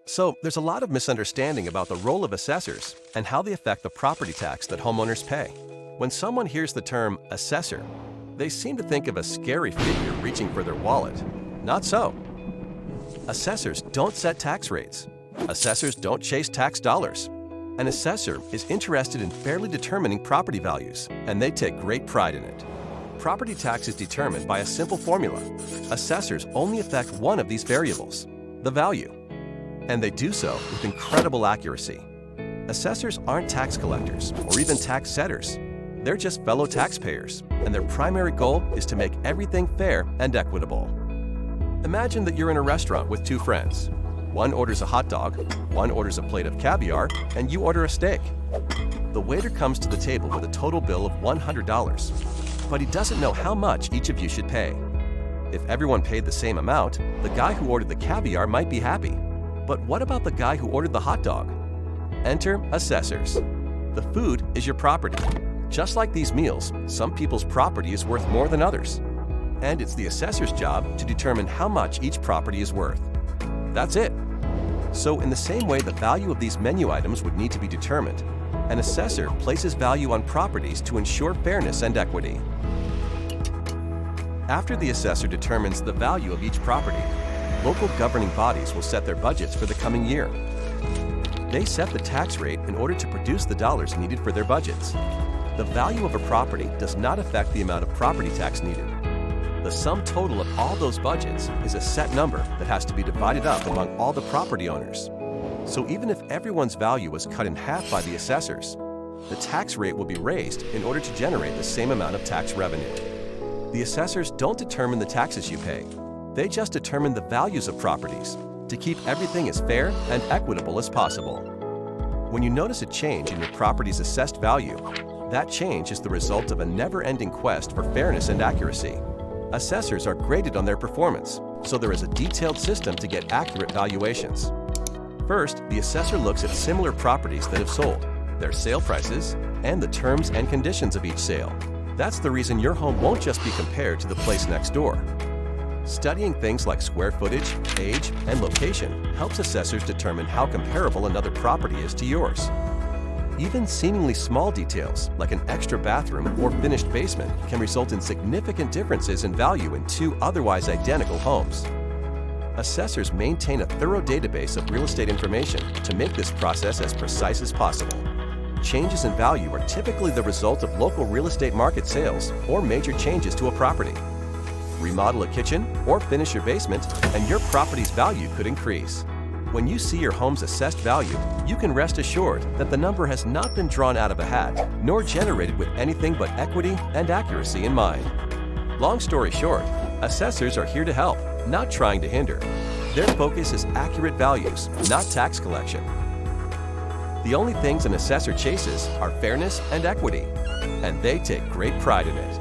So there's a lot of misunderstanding about the role of assessors and how they affect the property tax that homeowners pay. When someone hears the term assessor, they seem to think of a scary figure reaching for their wallet. Not so. Assessors don't set tax rates. Assessors don't chase tax dollars. An assessor is interested in fairly determining property values, and they take great pride in it. Property tax is determined by a simple formula. Assessors only affect one of these variables, the value. And they do so with incredible accuracy. Assessors aren't tax collectors or even tax setters. They're just fellow taxpayers, and their primary goal is to make everything fair and equitable. Imagine that you're in a restaurant with two friends. One orders a hot dog, one orders a plate of caviar, and you order a steak. The waiter comes to the table with a total bill of $100, but he doesn't know how much each of you should pay. If everyone paid the same amount, the guy who ordered the caviar might be happy. But what about the guy who ordered the hot dog? Enter assessors. The food is your property. Just like these meals, some people's property is worth more than others. And it's the assessor's job to determine how much each property is worth. That's it. So in the same way the value of these menu items would need to be determined, an assessor places value on properties to ensure fairness and equity. After the assessor determines the value of each property, local governing bodies will set their budgets for the coming year. They set the tax rate in order to produce the dollars needed for their budgets. The value of a property does not affect the amount of property tax needed. The sum total of all those budgets is a set number that has to be divided up among all the property owners. So even if everyone's value was cut in half by the assessors, the tax rate will be raised in order to generate the same amount of tax revenue. The assessors don't determine the taxes you pay. They just determine the values of properties to keep everything as fair and equitable as possible. When you notice a change in your property's assessed value, that change is the result of a never-ending quest for fairness and accuracy. Assessors are graded on their performance, so there is a detailed system to get accurate valuations. First, the assessor looks at similar properties that have sold, their sale prices, and the terms and conditions of each sale. That's the reason your home won't just be compared to the place next door. Studying things like square footage, age, and location helps assessors determine how comparable another property is to yours. Even seemingly small details, like an extra bathroom or finished basement, can result in significant differences in value in two otherwise identical homes. Assessors maintain a thorough database of real estate information to make this process as precise as possible. Changes in value are typically the result of local real estate market sales or major changes to a property. Remodel a kitchen or finish your basement, and your property's value could increase. When you see your home's assessed value, you can rest assured that the number has not been drawn out of a hat, nor generated with anything but equity and accuracy in mind. Long story short, assessors are here to help, not trying to hinder. Their focus is accurate values, not tax collection. The only things an assessor chases are fairness and equity, and they take great pride in it.